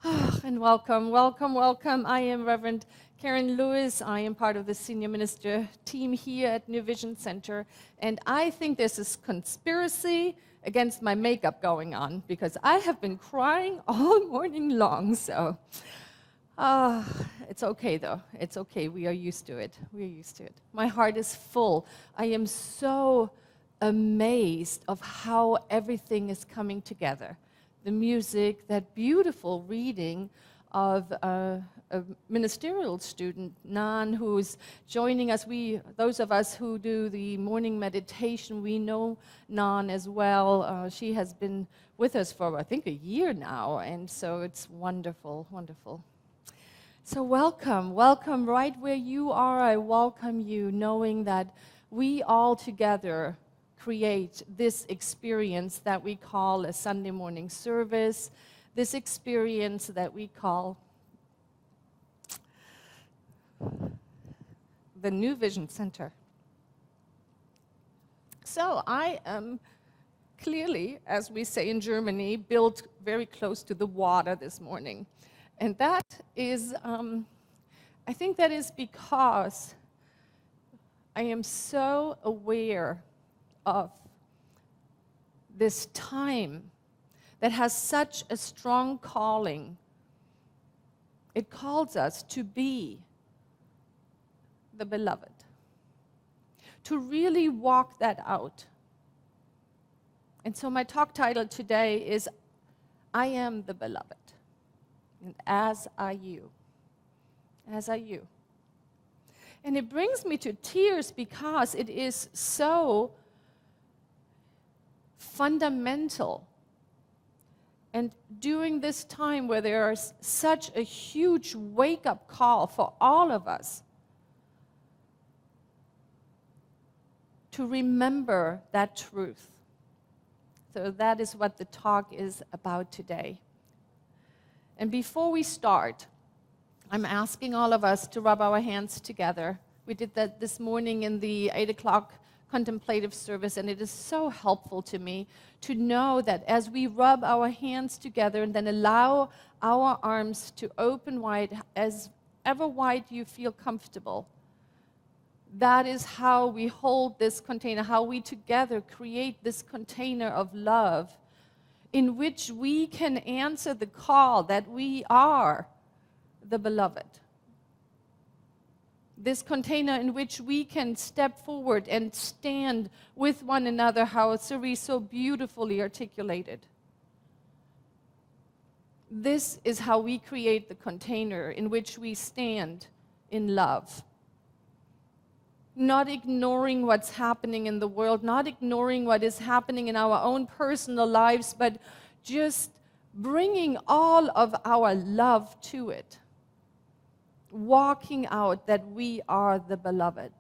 And welcome, welcome, welcome. I am Reverend Karen Lewis. I am part of the senior minister team here at New Vision Center. And I think there's this conspiracy against my makeup going on because I have been crying all morning long. So it's okay, though. It's okay. We are used to it. We are used to it. My heart is full. I am so amazed of how everything is coming together. The music, that beautiful reading of a ministerial student, Nan, who's joining us. Those of us who do the morning meditation, we know Nan as well. She has been with us for, I think, a year now, and so it's wonderful, wonderful. So welcome, welcome right where you are. I welcome you, knowing that we all together create this experience that we call a Sunday morning service, this experience that we call the New Vision Center. So I am clearly, as we say in Germany, built very close to the water this morning. And that is, I think that is because I am so aware of this time that has such a strong calling. It calls us to be the beloved, to really walk that out. And so my talk title today is, I am the beloved, and as are you. As are you. And it brings me to tears because it is so fundamental. And during this time where there is such a huge wake-up call for all of us to remember that truth. So that is what the talk is about today. And before we start, I'm asking all of us to rub our hands together. We did that this morning in the 8 o'clock contemplative service, and it is so helpful to me to know that as we rub our hands together and then allow our arms to open wide, as ever wide you feel comfortable, that is how we hold this container, how we together create this container of love in which we can answer the call that we are the beloved. This container in which we can step forward and stand with one another, how Suri so beautifully articulated. This is how we create the container in which we stand in love. Not ignoring what's happening in the world, not ignoring what is happening in our own personal lives, but just bringing all of our love to it. Walking out that we are the beloved.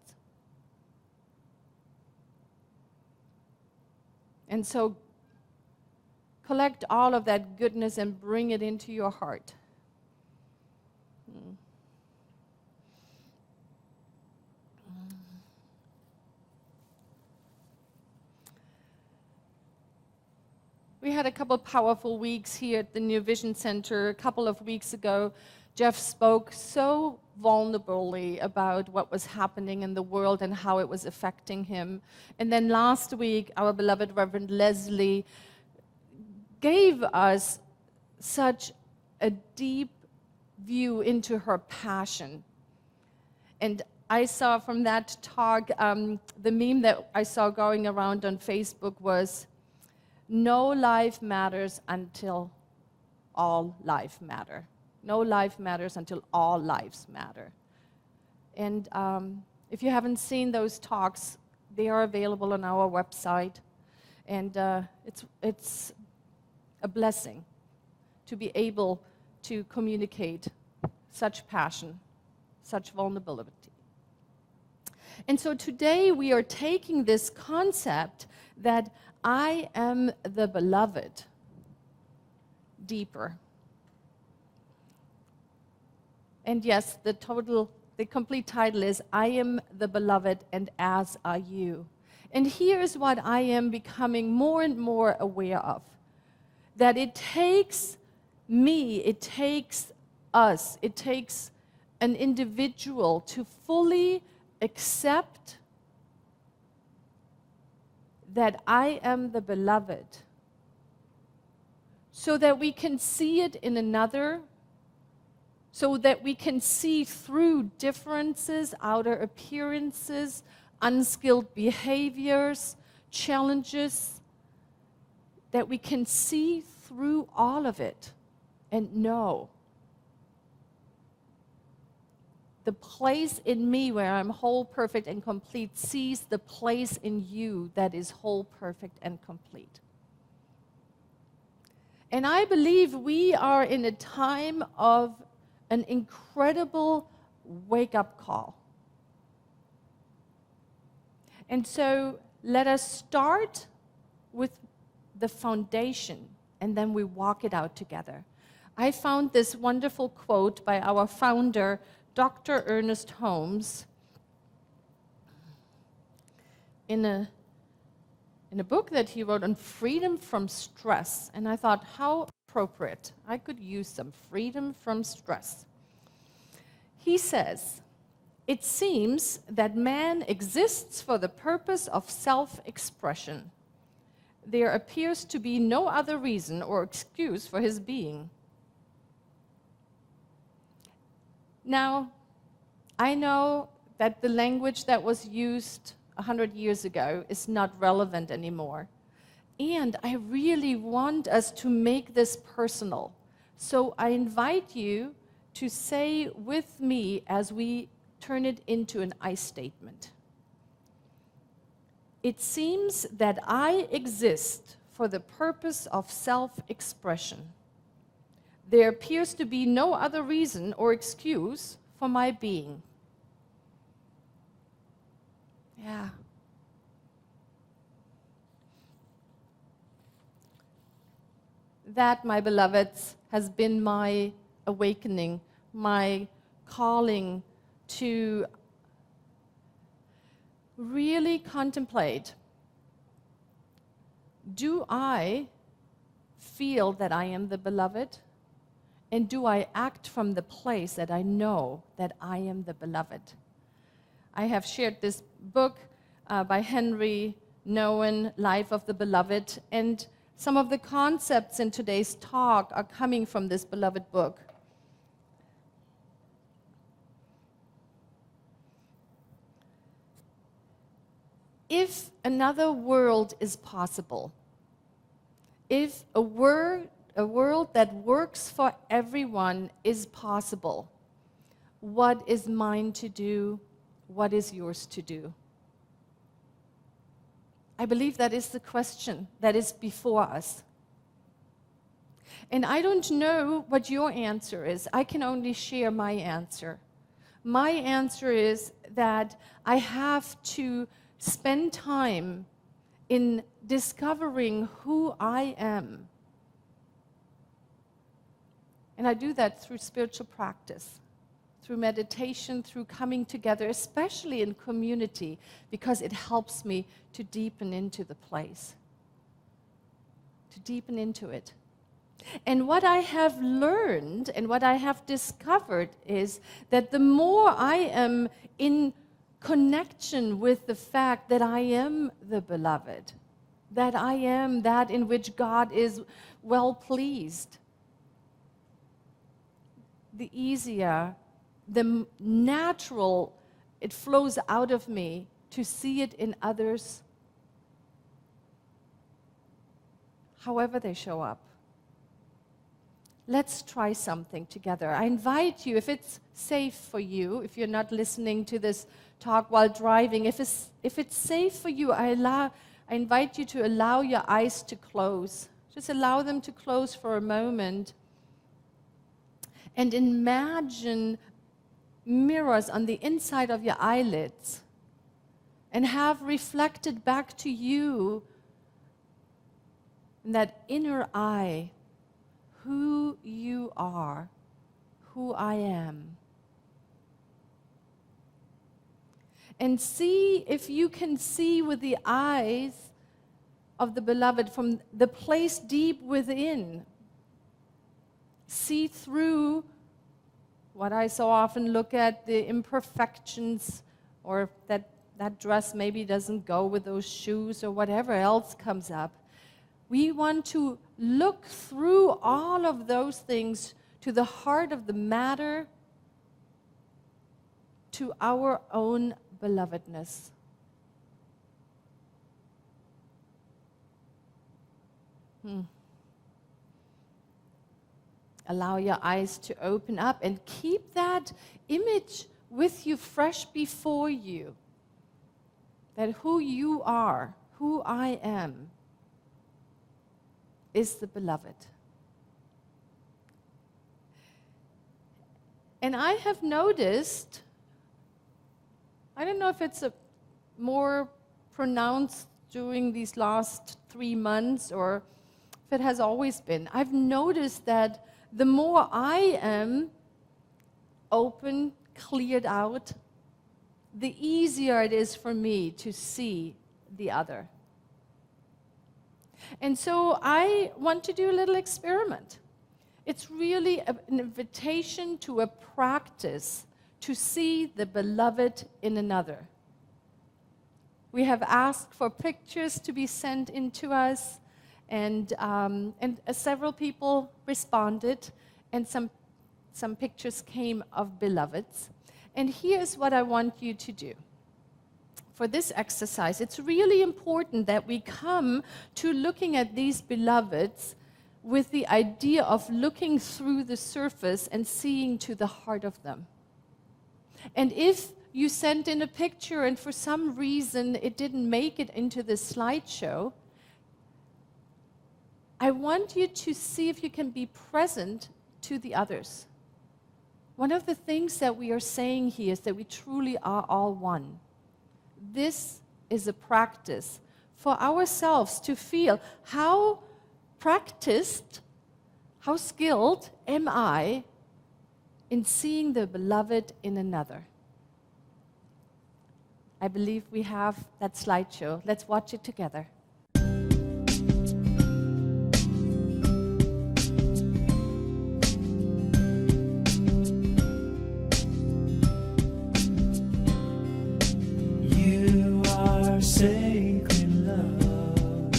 And so collect all of that goodness and bring it into your heart. We had a couple of powerful weeks here at the New Vision Center. A couple of weeks ago, Jeff spoke so vulnerably about what was happening in the world and how it was affecting him. And then last week, our beloved Reverend Leslie gave us such a deep view into her passion. And I saw from that talk, the meme that I saw going around on Facebook was, no life matters until all life matter. No life matters until all lives matter. And if you haven't seen those talks, they are available on our website. And it's a blessing to be able to communicate such passion, such vulnerability. And so today we are taking this concept that I am the beloved deeper. And yes, the complete title is, I am the beloved and as are you. And here's what I am becoming more and more aware of. That it takes me, it takes us, it takes an individual to fully accept that I am the beloved, so that we can see it in another, so that we can see through differences, outer appearances, unskilled behaviors, challenges, that we can see through all of it and know the place in me where I'm whole, perfect, and complete sees the place in you that is whole, perfect, and complete. And I believe we are in a time of an incredible wake-up call. And so let us start with the foundation, and then we walk it out together. I found this wonderful quote by our founder, Dr. Ernest Holmes, in a book that he wrote on freedom from stress. And I thought, how appropriate. I could use some freedom from stress. He says, "It seems that man exists for the purpose of self-expression. There appears to be no other reason or excuse for his being." Now, I know that the language that was used 100 years ago is not relevant anymore. And I really want us to make this personal. So I invite you to say with me as we turn it into an I statement. It seems that I exist for the purpose of self-expression. There appears to be no other reason or excuse for my being. Yeah. That, my beloveds, has been my awakening, my calling to really contemplate, do I feel that I am the beloved? And do I act from the place that I know that I am the beloved? I have shared this book by Henry Nouwen, Life of the Beloved, and some of the concepts in today's talk are coming from this beloved book. If another world is possible, if a world that works for everyone is possible, what is mine to do? What is yours to do? I believe that is the question that is before us. And I don't know what your answer is. I can only share my answer. My answer is that I have to spend time in discovering who I am. And I do that through spiritual practice, through meditation, through coming together, especially in community, because it helps me to deepen into the place, to deepen into it. And what I have learned and what I have discovered is that the more I am in connection with the fact that I am the beloved, that I am that in which God is well pleased, the easier, the natural it flows out of me to see it in others, however they show up. Let's try something together. I invite you, if it's safe for you, if you're not listening to this talk while driving, if it's safe for you, I invite you to allow your eyes to close. Just allow them to close for a moment. And imagine mirrors on the inside of your eyelids and have reflected back to you in that inner eye who you are, who I am. And see if you can see with the eyes of the beloved from the place deep within. see through what I so often look at, the imperfections, or that dress maybe doesn't go with those shoes, or whatever else comes up. We want to look through all of those things to the heart of the matter, to our own belovedness. Allow your eyes to open up and keep that image with you, fresh before you. That who you are, who I am, is the beloved. And I have noticed, I don't know if it's a more pronounced during these last 3 months or if it has always been. I've noticed that the more I am open, cleared out, the easier it is for me to see the other. And so I want to do a little experiment. It's really an invitation to a practice to see the beloved in another. We have asked for pictures to be sent in to us, and several people responded, and some pictures came of beloveds. And here's what I want you to do. For this exercise, it's really important that we come to looking at these beloveds with the idea of looking through the surface and seeing to the heart of them. And if you sent in a picture and for some reason it didn't make it into the slideshow, I want you to see if you can be present to the others. One of the things that we are saying here is that we truly are all one. This is a practice for ourselves to feel how practiced, how skilled am I in seeing the beloved in another. I believe we have that slideshow. Let's watch it together. You are sacred love,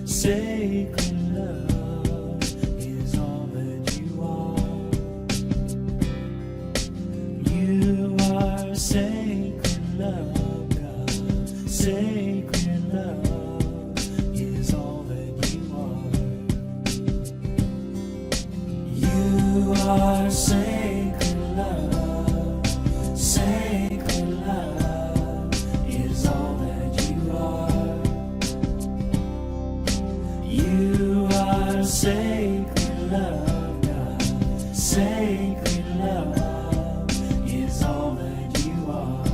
sacred love is all that you are. You are sacred love, God, sacred love is all that you are. You are sacred love, sacred love is all that you are. You are sacred love, God, sacred love is all that you are.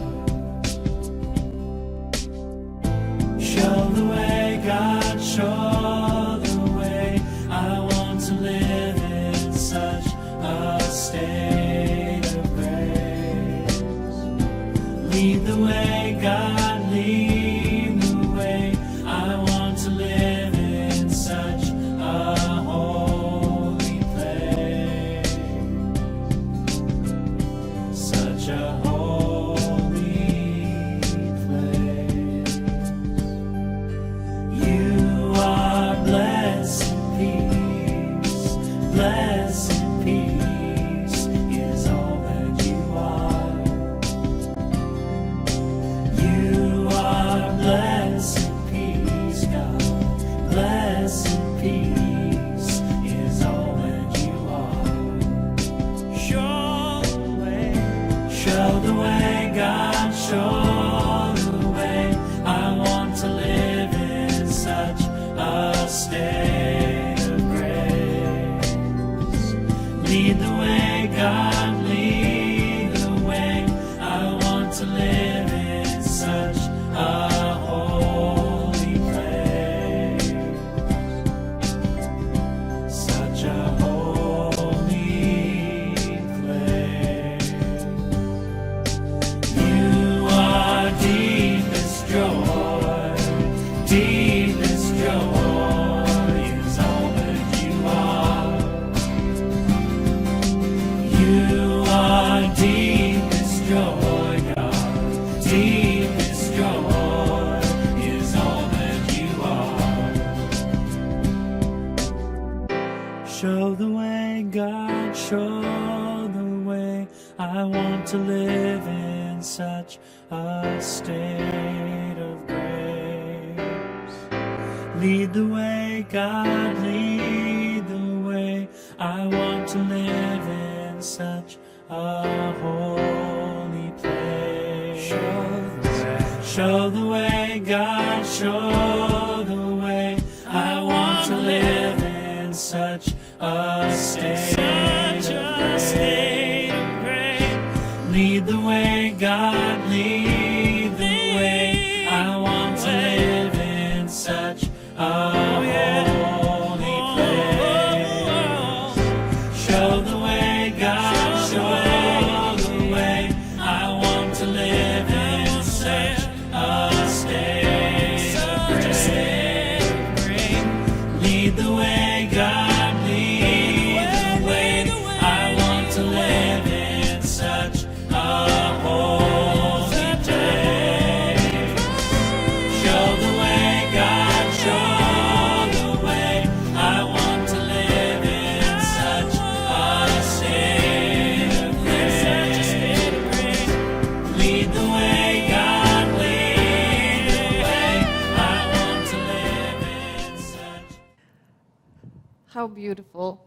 Show the way, God, show the way. I want to live in such a state of grace. Lead the way, God, lead the way. I want to live in such a holy place. Such a holy place. You are blessed peace, blessed peace is all that you are. You are blessed peace, God, blessed peace is all that you are. Show the way, God, show the way. I want to live in such a state of grace. Lead the way, God, lead the way. I want to live in such a holy place. Such a holy place. You are deepest joy show the way. I want to live in such a state of grace. Lead the way, God, lead the way. I want to live in such a holy place. Show the way, God, show the way. I want to live in such a state of grace. Lead the way, God, lead the way. I want to live in such a holy place. Show the way, God, show the way. I want to live in such a state of grace. Lead the way, God, lead the way. I want to live in such a holy place. Show the way, God, show the way. I want to live in such a state of grace. Lead the way, God, lead the way. I want to live in such. How beautiful.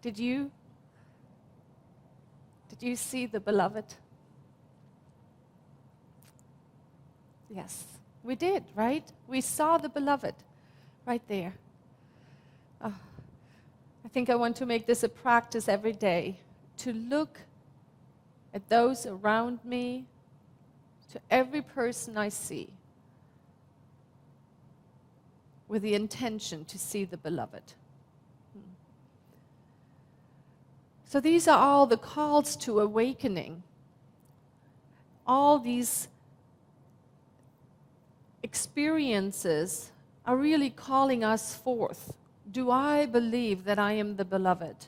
Did you see the beloved? Yes, we did, right? We saw the beloved right there. Oh, I think I want to make this a practice every day, to look at those around me, to every person I see, with the intention to see the beloved. So these are all the calls to awakening. All these experiences are really calling us forth. Do I believe that I am the beloved?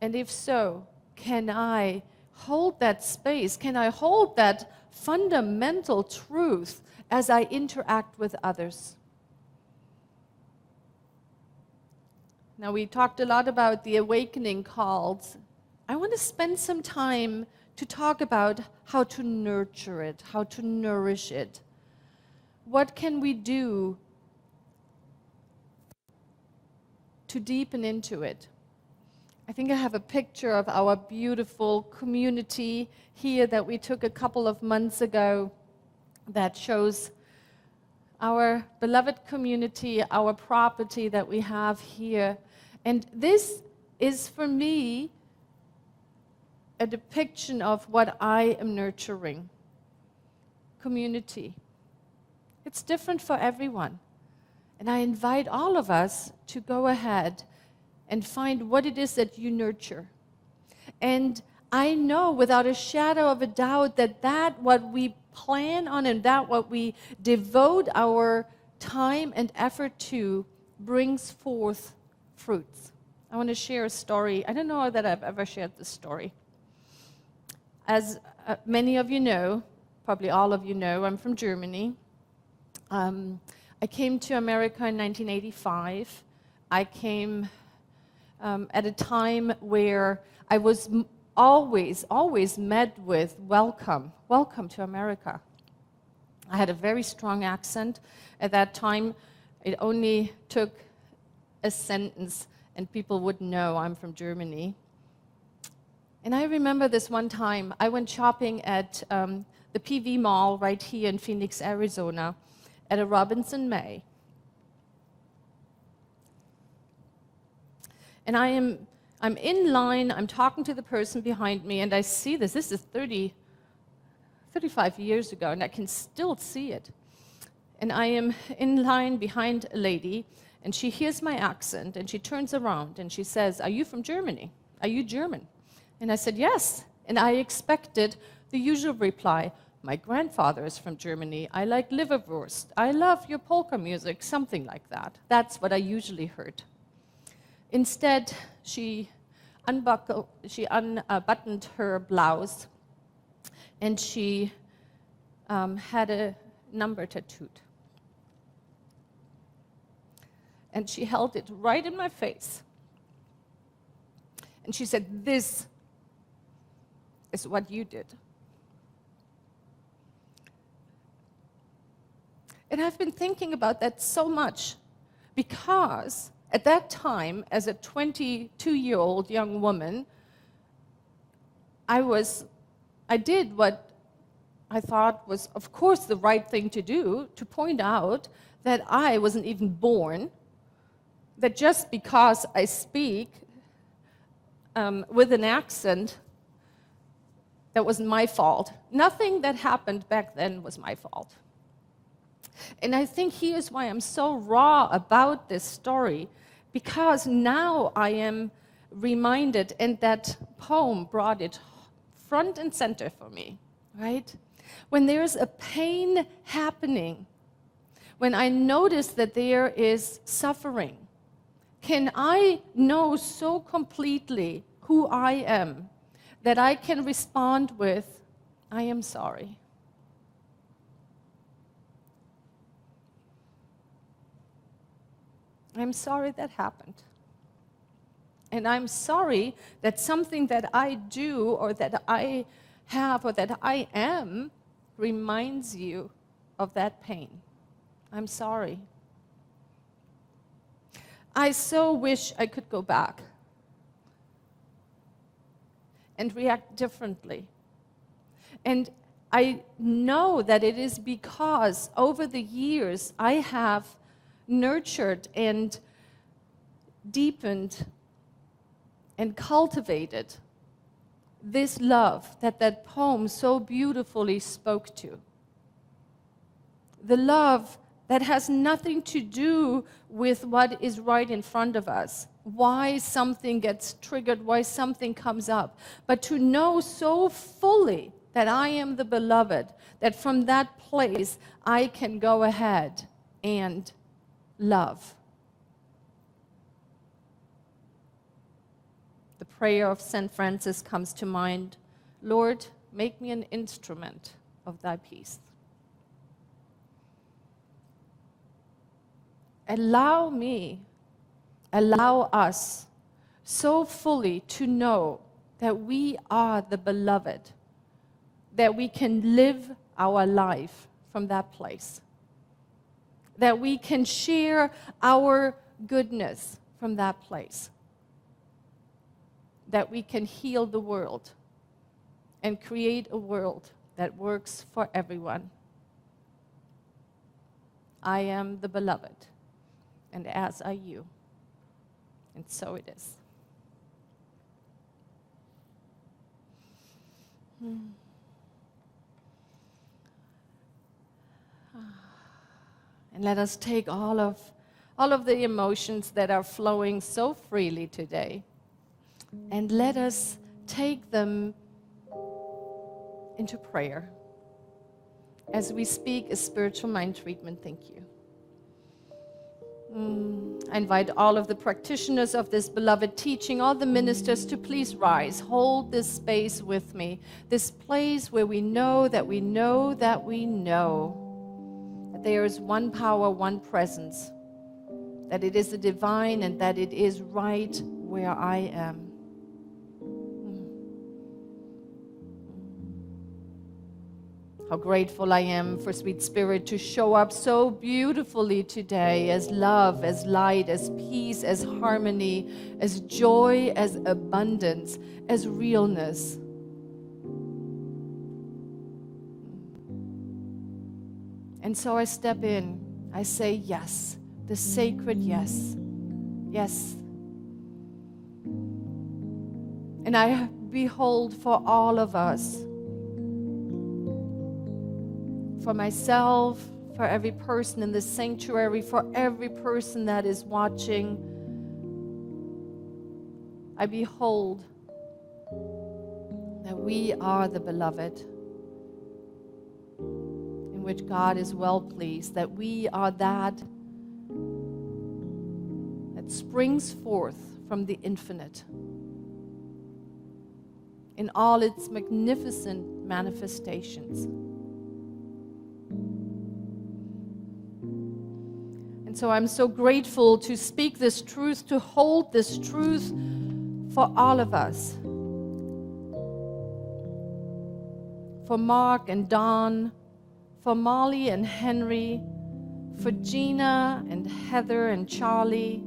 And if so, can I hold that space? Can I hold that fundamental truth as I interact with others? Now, we talked a lot about the awakening calls. I want to spend some time to talk about how to nurture it, how to nourish it. What can we do to deepen into it? I think I have a picture of our beautiful community here that we took a couple of months ago that shows our beloved community, our property that we have here. And this is, for me, a depiction of what I am nurturing. Community. It's different for everyone. And I invite all of us to go ahead and find what it is that you nurture. And I know without a shadow of a doubt that what we plan on and that what we devote our time and effort to brings forth fruits. I want to share a story. I don't know that I've ever shared this story. As many of you know, probably all of you know, I'm from Germany. I came to America in 1985. I came at a time where I was always met with welcome to America. I had a very strong accent. At that time, it only took a sentence and people would know I'm from Germany. And I remember this one time, I went shopping at the PV Mall right here in Phoenix, Arizona, at a Robinson May. And I'm in line, I'm talking to the person behind me, and I see this. This is 35 years ago, and I can still see it. And I am in line behind a lady, and she hears my accent, and she turns around, and she says, "Are you from Germany? Are you German?" And I said, "Yes." And I expected the usual reply, "My grandfather is from Germany. I like liverwurst. I love your polka music," something like that. That's what I usually heard. Instead, she unbuttoned her blouse, and she had a number tattooed. And she held it right in my face. And she said, this is what you did. And I've been thinking about that so much because at that time, as a 22-year-old young woman, I did what I thought was, of course, the right thing to do, to point out that I wasn't even born, that just because I speak with an accent, that wasn't my fault. Nothing that happened back then was my fault. And I think here's why I'm so raw about this story, because now I am reminded, and that poem brought it front and center for me, right? When there's a pain happening, when I notice that there is suffering, can I know so completely who I am that I can respond with, I am sorry. I'm sorry that happened. And I'm sorry that something that I do or that I have or that I am reminds you of that pain. I'm sorry. I so wish I could go back and react differently. And I know that it is because over the years I have nurtured and deepened and cultivated this love that that poem so beautifully spoke to. The love that has nothing to do with what is right in front of us, why something gets triggered, why something comes up, but to know so fully that I am the beloved, that from that place I can go ahead and love. The prayer of St. Francis comes to mind. Lord, make me an instrument of thy peace. Allow me, allow us so fully to know that we are the beloved, that we can live our life from that place, that we can share our goodness from that place, that we can heal the world and create a world that works for everyone. I am the beloved, and as are you. And so it is. And let us take all of the emotions that are flowing so freely today, and let us take them into prayer as we speak a spiritual mind treatment. Thank you. I invite all of the practitioners of this beloved teaching, all the ministers, to please rise. Hold this space with me, this place where we know that we know that we know that there is one power, one presence, that it is the divine and that it is right where I am. How grateful I am for Sweet Spirit to show up so beautifully today as love, as light, as peace, as harmony, as joy, as abundance, as realness. And so I step in. I say yes, the sacred yes. Yes. And I behold for all of us, for myself, for every person in this sanctuary, for every person that is watching, I behold that we are the beloved, in which God is well pleased, that we are that springs forth from the infinite in all its magnificent manifestations. And so I'm so grateful to speak this truth, to hold this truth for all of us. For Mark and Don, for Molly and Henry, for Gina and Heather and Charlie,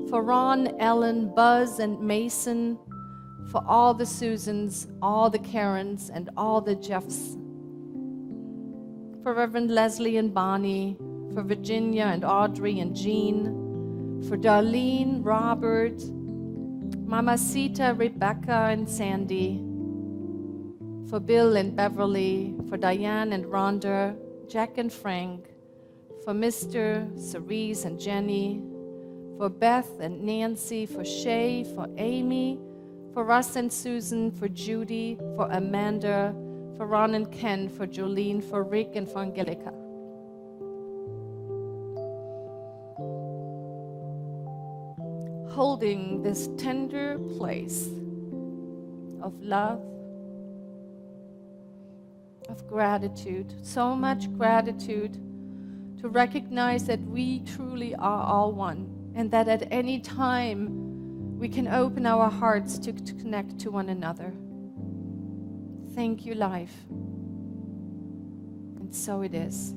for Ron, Ellen, Buzz, and Mason, for all the Susans, all the Karens, and all the Jeffs, for Reverend Leslie and Bonnie, for Virginia and Audrey and Jean, for Darlene, Robert, Mamacita, Rebecca, and Sandy, for Bill and Beverly, for Diane and Rhonda, Jack and Frank, for Mr., Cerise, and Jenny, for Beth and Nancy, for Shay, for Amy, for Russ and Susan, for Judy, for Amanda, for Ron and Ken, for Jolene, for Rick, and for Angelica. Holding this tender place of love, of gratitude, so much gratitude to recognize that we truly are all one, and that at any time we can open our hearts to connect to one another. Thank you, life. And so it is.